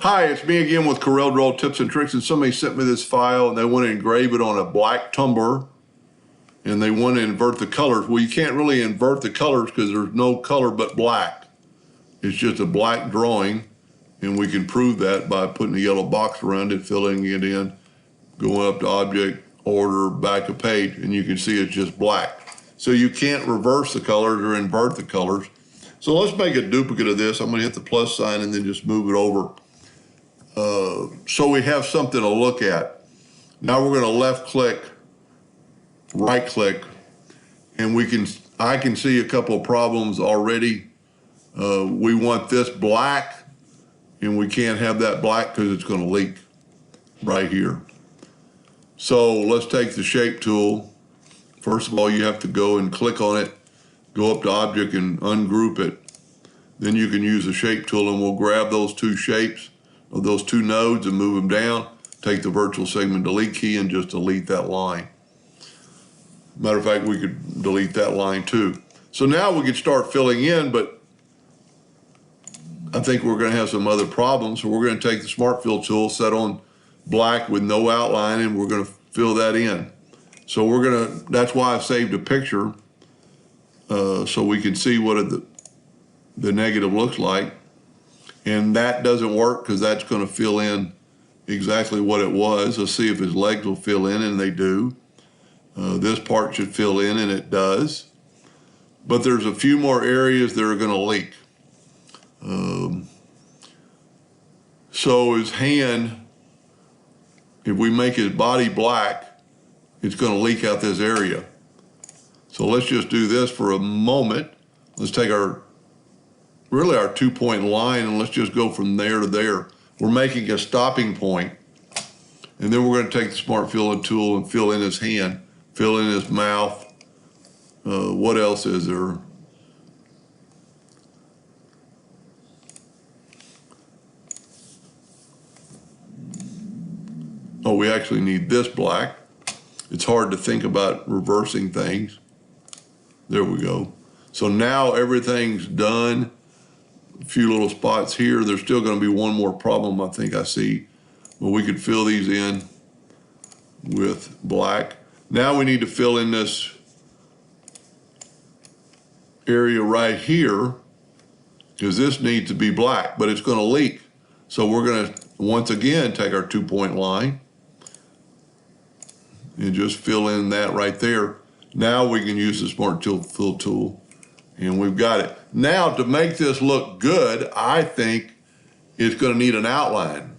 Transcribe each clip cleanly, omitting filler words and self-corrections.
Hi, it's me again with Corel Draw Tips and Tricks, and somebody sent me this file and they want to engrave it on a black tumbler and they want to invert the colors. Well, you can't really invert the colors because there's no color but black. It's just a black drawing, and we can prove that by putting a yellow box around it, filling it in, going up to Object, Order, back a page, and you can see it's just black. So you can't reverse the colors or invert the colors. So let's make a duplicate of this. I'm going to hit the plus sign and then just move it over. So we have something to look at. Now we're going to left click, right click, and I can see a couple of problems already. We want this black, and we can't have that black because it's going to leak right here. So let's take the shape tool. First of all, you have to go and click on it, go up to Object and ungroup it. Then you can use the shape tool and we'll grab those two shapes of those two nodes and move them down. Take the virtual segment delete key and just delete that line. Matter of fact, we could delete that line too. So now we could start filling in, but I think we're going to have some other problems. So we're going to take the Smart Fill tool, set on black with no outline, and we're going to fill that in. So that's why I've saved a picture so we can see what the negative looks like. And that doesn't work because that's going to fill in exactly what it was. Let's see if his legs will fill in, and they do. This part should fill in, and it does. But there's a few more areas that are going to leak. So his hand, if we make his body black, it's going to leak out this area. So let's just do this for a moment. Let's take our 2-point line, and let's just go from there to there. We're making a stopping point, and then we're going to take the Smart Fill tool and fill in his hand, fill in his mouth. What else is there? Oh, we actually need this black. It's hard to think about reversing things. There we go. So now everything's done. A few little spots here. There's still going to be one more problem I think I see. But we could fill these in with black. Now we need to fill in this area right here because this needs to be black, but it's going to leak. So we're going to, once again, take our 2-point line and just fill in that right there. Now we can use the Smart Fill tool, and we've got it. Now, to make this look good, I think it's going to need an outline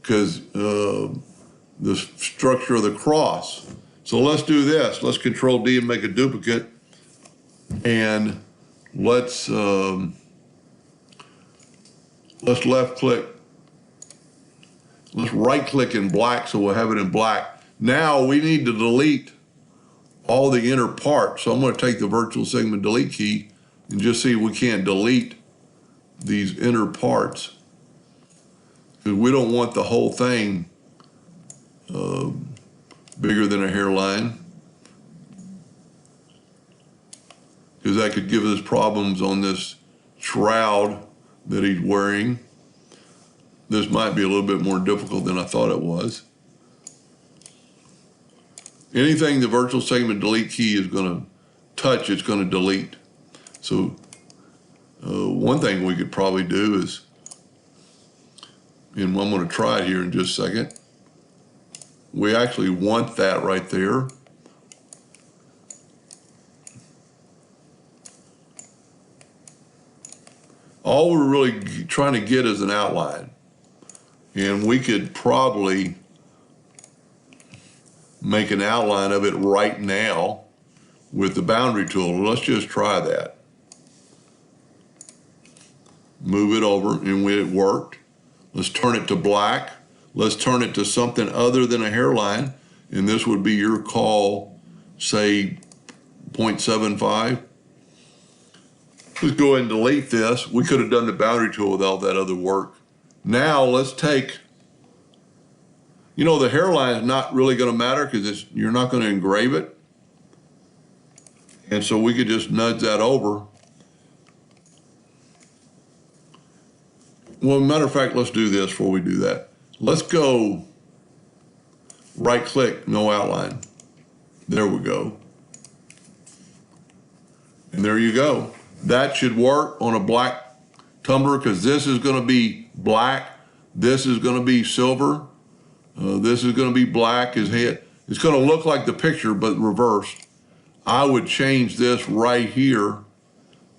because the structure of the cross. So let's do this. Let's Control D and make a duplicate, and let's left click. Let's right click in black so we'll have it in black. Now we need to delete all the inner parts. So I'm going to take the virtual segment delete key and just see if we can't delete these inner parts. Because we don't want the whole thing bigger than a hairline. Because that could give us problems on this shroud that he's wearing. This might be a little bit more difficult than I thought it was. Anything the virtual segment delete key is going to touch, it's going to delete. So one thing we could probably do is, and I'm going to try it here in just a second. We actually want that right there. All we're really trying to get is an outline. And we could probably make an outline of it right now with the boundary tool. Let's just try that. Move it over, and it worked. Let's turn it to black. Let's turn it to something other than a hairline, and this would be your call, say 0.75. Let's go ahead and delete this. We could have done the boundary tool with all that other work. Now let's take, the hairline is not really going to matter because you're not going to engrave it. And so we could just nudge that over Well, matter of fact, let's do this before we do that. Let's go right click, no outline. There we go. And there you go. That should work on a black tumbler because this is going to be black. This is going to be silver. This is going to be black as head. It's going to look like the picture, but reversed. I would change this right here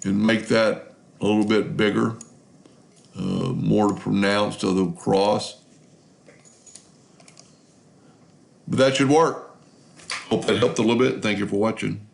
and make that a little bit bigger, more pronounced of the cross. But that should work. Hope that helped a little bit. Thank you for watching.